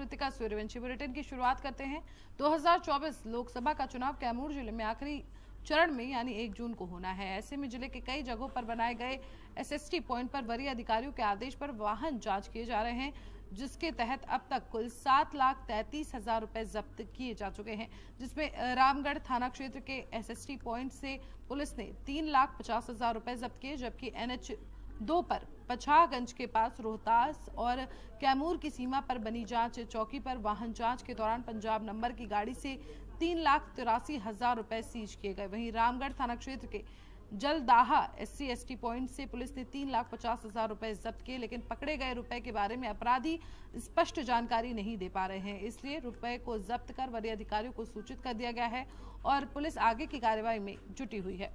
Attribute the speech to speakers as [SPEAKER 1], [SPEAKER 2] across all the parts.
[SPEAKER 1] Kritika Suryavanshi. Bulletin की शुरुआत करते हैं। 2024 लोकसभा का चुनाव कैमूर जिले में आखिरी चरण में यानी 1 जून को होना है। ऐसे में जिले के कई जगहों पर बनाए गए एसएसटी पॉइंट पर वरीय अधिकारियों के आदेश पर वाहन जांच किए जा रहे हैं, जिसके तहत अब तक कुल 7,33,000 रुपए जब्त किए जा चुके हैं, जिसमें रामगढ़ थाना क्षेत्र के एसएसटी पॉइंट से पुलिस ने 3,50,000 रुपए जब्त किए, जबकि NH 2 पर पछागंज के पास रोहतास और कैमूर की सीमा पर बनी जांच चौकी पर वाहन जांच के दौरान पंजाब नंबर की गाड़ी से 3,83,000 रुपए सीज किए गए। वहीं रामगढ़ थाना क्षेत्र के जलदाहा SC/ST पॉइंट से पुलिस ने 3,50,000 रुपए जब्त किए, लेकिन पकड़े गए रुपए के बारे में अपराधी स्पष्ट जानकारी नहीं दे पा रहे हैं। इसलिए रुपए को जब्त कर वरीय अधिकारियों को सूचित कर दिया गया है और पुलिस आगे की कार्रवाई में जुटी हुई है।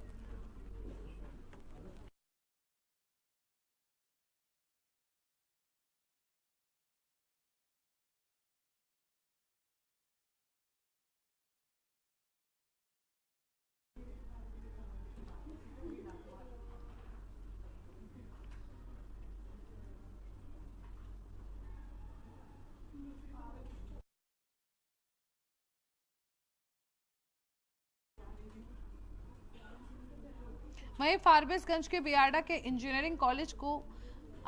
[SPEAKER 1] वहीं फारबिसगंज के बियाडा के इंजीनियरिंग कॉलेज को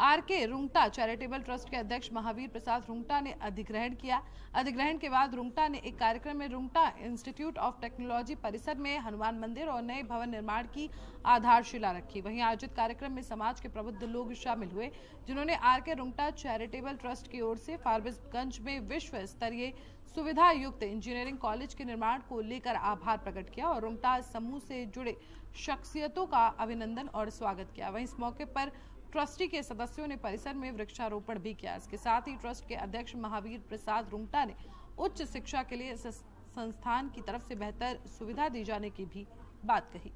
[SPEAKER 1] RK रुंगटा चैरिटेबल ट्रस्ट के अध्यक्ष महावीर प्रसाद रुंगटा ने अधिग्रहण किया। अधिग्रहण के बाद रुंगटा ने एक कार्यक्रम में रुंगटा इंस्टीट्यूट ऑफ टेक्नोलॉजी परिसर में हनुमान मंदिर और नए भवन निर्माण की आधारशिला रखी। वहीं आयोजित कार्यक्रम में समाज के प्रबुद्ध लोग शामिल हुए, जिन्होंने RK रुंगटा चैरिटेबल ट्रस्ट की ओर से फारबिसगंज में विश्व स्तरीय सुविधा युक्त इंजीनियरिंग कॉलेज के निर्माण को लेकर आभार प्रकट किया और रुंगटा समूह से जुड़े शख्सियतों का अभिनंदन और स्वागत किया। वहीं इस मौके पर ट्रस्टी के सदस्यों ने परिसर में वृक्षारोपण भी किया। इसके साथ ही ट्रस्ट के अध्यक्ष महावीर प्रसाद रुंगटा ने उच्च शिक्षा के लिए इस संस्थान की तरफ से बेहतर सुविधा दी जाने की भी बात कही।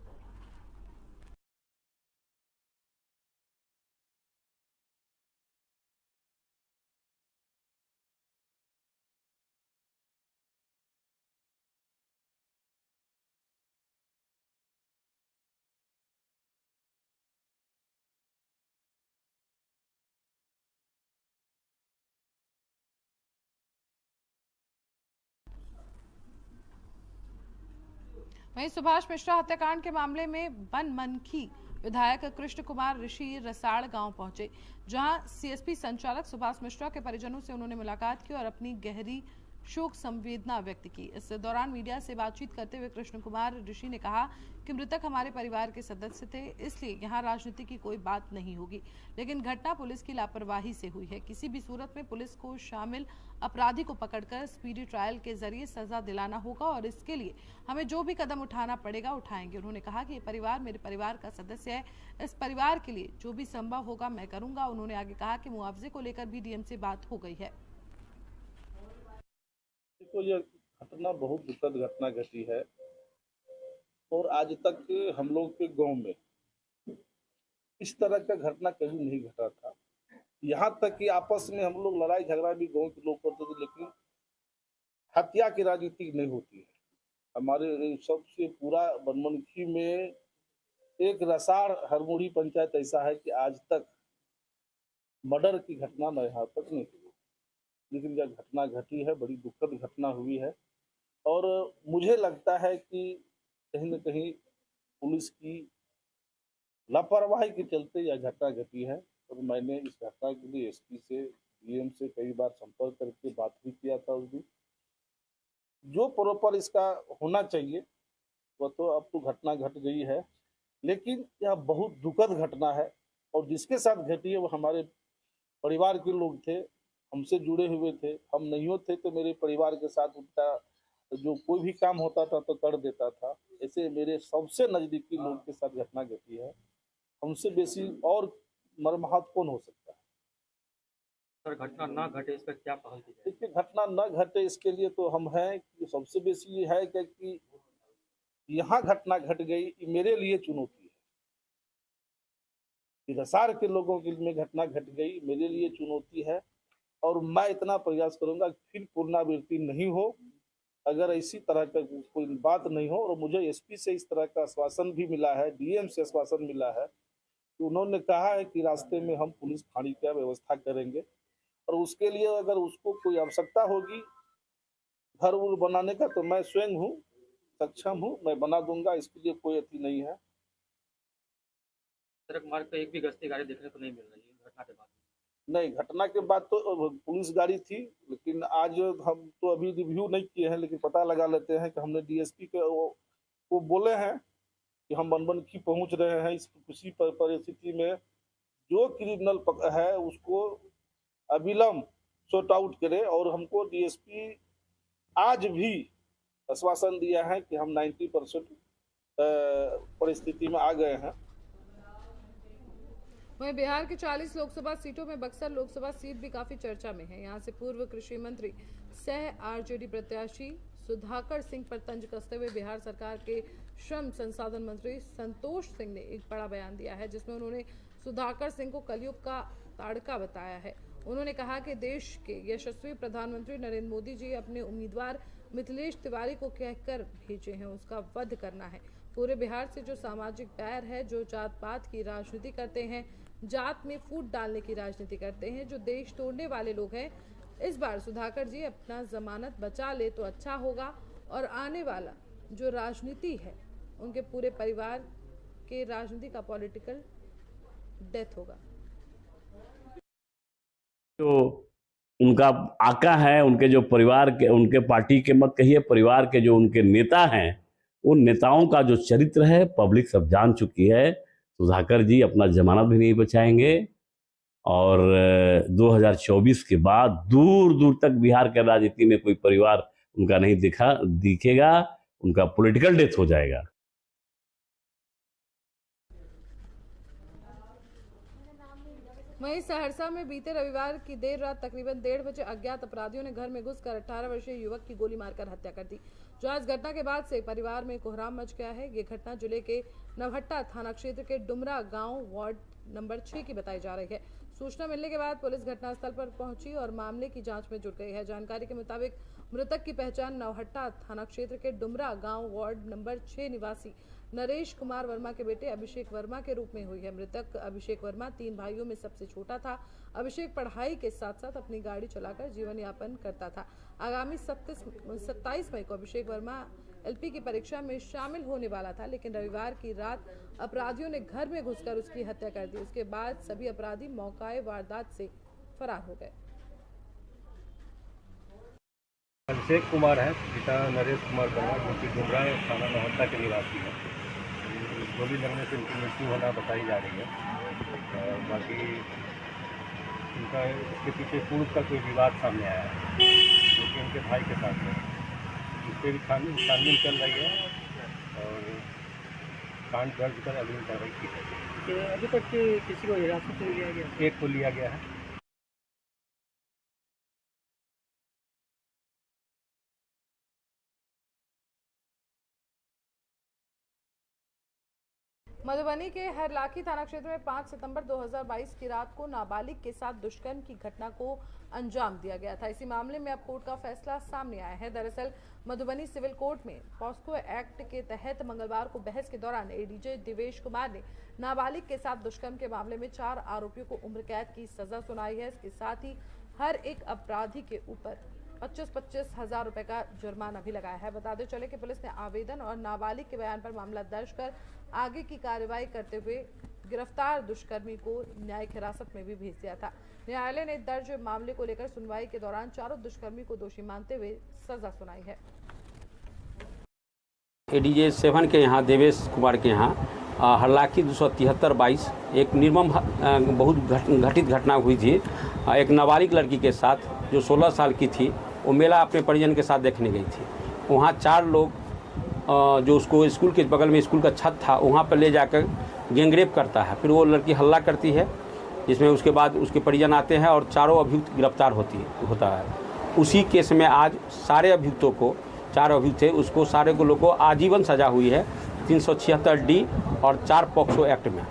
[SPEAKER 1] वहीं सुभाष मिश्रा हत्याकांड के मामले में बनमनखी विधायक कृष्ण कुमार ऋषि रसाड़ गांव पहुंचे, जहां CSP संचालक सुभाष मिश्रा के परिजनों से उन्होंने मुलाकात की और अपनी गहरी शोक संवेदना व्यक्त की। इस दौरान मीडिया से बातचीत करते हुए कृष्ण कुमार ऋषि ने कहा कि मृतक हमारे परिवार के सदस्य थे, इसलिए यहां राजनीति की कोई बात नहीं होगी, लेकिन घटना पुलिस की लापरवाही से हुई है। किसी भी सूरत में पुलिस को शामिल अपराधी को पकड़कर स्पीडी ट्रायल के जरिए सजा दिलाना होगा और इसके लिए हमें जो भी कदम उठाना पड़ेगा उठाएंगे। उन्होंने कहा कि ये परिवार मेरे परिवार का सदस्य है, इस परिवार के लिए जो भी संभव होगा मैं करूंगा। उन्होंने आगे कहा कि मुआवजे को लेकर भी DM से बात हो गई है।
[SPEAKER 2] देखो, यह घटना बहुत दुखद घटना घटी है और आज तक हम लोग के गांव में इस तरह का घटना कभी नहीं घटा था। यहाँ तक कि आपस में हम लोग लड़ाई झगड़ा भी गांव के लोग करते थे, लेकिन हत्या की राजनीति नहीं होती है। हमारे सबसे पूरा बनमनखी में एक रसाड़ हरमुढ़ी पंचायत ऐसा है कि आज तक मर्डर की घटना न यहाँ तक नहीं हुई, लेकिन यह घटना घटी है, बड़ी दुखद घटना हुई है और मुझे लगता है कि कहीं न कहीं पुलिस की लापरवाही के चलते यह घटना घटी है। और मैंने इस घटना के लिए SP से DM से कई बार संपर्क करके बात भी किया था। उस दिन जो प्रॉपर इसका होना चाहिए वह तो अब तो घटना घट गई है, लेकिन यह बहुत दुखद घटना है और जिसके साथ घटी है वो हमारे परिवार के लोग थे, हमसे जुड़े हुए थे। हम नहीं होते तो मेरे परिवार के साथ उनका जो कोई भी काम होता था तो कर देता था। ऐसे मेरे सबसे नजदीकी लोग के साथ घटना घटी है। हमसे बेसी और मर्माहत कौन हो सकता है।
[SPEAKER 3] सर, घटना ना घटे इसका क्या पहल की जाए?
[SPEAKER 2] देखिए, घटना न घटे इसके लिए तो हम हैं कि सबसे बेसी ये है कि यहाँ घटना घट गई, मेरे लिए चुनौती है। हिसार के लोगों के लिए घटना घट गई, मेरे लिए चुनौती है और मैं इतना प्रयास करूंगा फिर पुनरावृत्ति नहीं हो। अगर इसी तरह का कोई बात नहीं हो, और मुझे SP से इस तरह का आश्वासन भी मिला है, DM से आश्वासन मिला है, तो उन्होंने कहा है कि रास्ते में हम पुलिस फाँड़ी का व्यवस्था करेंगे और उसके लिए अगर उसको कोई आवश्यकता होगी घर उर बनाने का तो मैं स्वयं हूँ, सक्षम हूँ, मैं बना दूंगा, इसके लिए कोई अति नहीं है।
[SPEAKER 3] सड़क मार्ग पर एक भी गश्ती गाड़ी देखने को नहीं मिल रही है घटना के बाद।
[SPEAKER 2] नहीं, घटना के बाद तो पुलिस गाड़ी थी, लेकिन आज हम तो अभी रिव्यू नहीं किए हैं, लेकिन पता लगा लेते हैं कि हमने डीएसपी के वो बोले हैं कि हम बनबनखी पहुंच रहे हैं। इस किसी परिस्थिति में जो क्रिमिनल है उसको अविलंब सॉर्ट आउट करे, और हमको डीएसपी आज भी आश्वासन दिया है कि हम 90% परिस्थिति में आ गए हैं।
[SPEAKER 1] वहीं बिहार की 40 लोकसभा सीटों में बक्सर लोकसभा सीट भी काफी चर्चा में है। यहां से पूर्व कृषि मंत्री सह आरजेडी प्रत्याशी सुधाकर सिंह पर तंज कसते हुए बिहार सरकार के श्रम संसाधन मंत्री संतोष सिंह ने एक बड़ा बयान दिया है, जिसमें उन्होंने सुधाकर सिंह को कलयुग का ताड़का बताया है। उन्होंने कहा कि देश के यशस्वी प्रधानमंत्री नरेंद्र मोदी जी अपने उम्मीदवार मिथिलेश तिवारी को कहकर भेजे हैं उसका वध करना है। पूरे बिहार से जो सामाजिक बैर है, जो जात पात की राजनीति करते हैं, जात में फूट डालने की राजनीति करते हैं, जो देश तोड़ने वाले लोग हैं, इस बार सुधाकर जी अपना जमानत बचा ले तो अच्छा होगा और आने वाला जो राजनीति है उनके पूरे परिवार के राजनीति का पॉलिटिकल डेथ होगा।
[SPEAKER 4] जो उनका आका है, उनके जो परिवार के, उनके पार्टी के मत कहिए, परिवार के जो उनके नेता हैं, उन नेताओं का जो चरित्र है पब्लिक सब जान चुकी है। सुधाकर जी अपना जमानत भी नहीं बचाएंगे और 2024 के बाद दूर दूर तक बिहार के राजनीति में कोई परिवार उनका नहीं दिखेगा, उनका पॉलिटिकल डेथ हो जाएगा।
[SPEAKER 1] वहीं सहरसा में बीते रविवार की देर रात तकरीबन 1:30 बजे अज्ञात अपराधियों ने घर में घुसकर 18 वर्षीय युवक की गोली मारकर हत्या कर दी। जो आज घटना के बाद से परिवार में कोहराम मच गया है। ये घटना जिले के नवहट्टा थाना क्षेत्र के डुमरा गांव वार्ड नंबर 6 की बताई जा रही है। सूचना मिलने के बाद पुलिस घटनास्थल पर पहुंची और मामले की जांच में जुट गई है। जानकारी के मुताबिक मृतक की पहचान नवहट्टा थाना क्षेत्र के डुमरा गांव वार्ड नंबर 6 निवासी नरेश कुमार वर्मा के बेटे अभिषेक वर्मा के रूप में हुई है। मृतक अभिषेक वर्मा 3 भाइयों में सबसे छोटा था। अभिषेक पढ़ाई के साथ साथ अपनी गाड़ी चलाकर जीवन यापन करता था। आगामी 27 मई को अभिषेक वर्मा एलपी की परीक्षा में शामिल होने वाला था, लेकिन रविवार की रात अपराधियों ने घर में घुसकर उसकी हत्या कर दी। उसके बाद सभी अपराधी मौकाए वारदात से फरार हो गए।
[SPEAKER 5] अभिषेक कुमार है, पिता नरेश कुमार वर्मा, जो कि डुमरा थाना नवहट्टा के निवासी है। गोली लगने से उनकी मृत्यु होना बताई जा रही है। बाकी उनका इसके पीछे पूर्व का कोई विवाद सामने आया है, जो कि उनके भाई के साथ है। इस पर भी छानबीन चल रही है और कांड दर्ज कर अगली कार्रवाई की जाएगी।
[SPEAKER 3] अभी तक किसी को हिरासत में लिया गया?
[SPEAKER 5] एक को लिया गया है।
[SPEAKER 1] मधुबनी के हरलाखी थाना क्षेत्र में 5 सितंबर 2022 की रात को नाबालिग के साथ दुष्कर्म की घटना को अंजाम दिया गया था। इसी मामले में अब कोर्ट का फैसला सामने आया है। दरअसल मधुबनी सिविल कोर्ट में पॉस्को एक्ट के तहत मंगलवार को बहस के दौरान एडीजे दिवेश कुमार ने नाबालिग के साथ दुष्कर्म के मामले में 4 आरोपियों को उम्र कैद की सजा सुनाई है। इसके साथ ही हर एक अपराधी के ऊपर 25-25 हजार रुपए का जुर्माना भी लगाया है। बताते चले कि पुलिस ने आवेदन और नाबालिग के बयान पर मामला दर्ज कर आगे की कार्रवाई करते हुए गिरफ्तार दुष्कर्मी को न्यायिक हिरासत में भी भेज दिया था। न्यायालय ने दर्ज मामले को लेकर सुनवाई के दौरान चारों दुष्कर्मी को दोषी मानते हुए सजा सुनाई है।
[SPEAKER 6] एडीजे 7 के यहाँ देवेश कुमार के यहाँ हरलाखी 273-22 एक निर्मम बहुत घटित घटना हुई थी। एक नाबालिग लड़की के साथ जो 16 साल की थी, वो मेला अपने परिजन के साथ देखने गई थी। वहाँ 4 लोग जो उसको स्कूल के बगल में स्कूल का छत था, वहाँ पर ले जाकर गैंगरेप करता है। फिर वो लड़की हल्ला करती है, जिसमें उसके बाद उसके परिजन आते हैं और चारों अभियुक्त गिरफ्तार होता है। उसी केस में आज सारे अभियुक्तों को, 4 अभियुक्त थे, उसको सारे को लोगों को आजीवन सजा हुई है 376D और 4 पॉक्सो एक्ट में।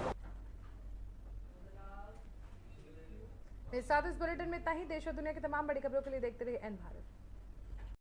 [SPEAKER 1] इस साथ इस बुलेटिन में इतना ही। देश और दुनिया की तमाम बड़ी खबरों के लिए देखते रहिए एन भारत।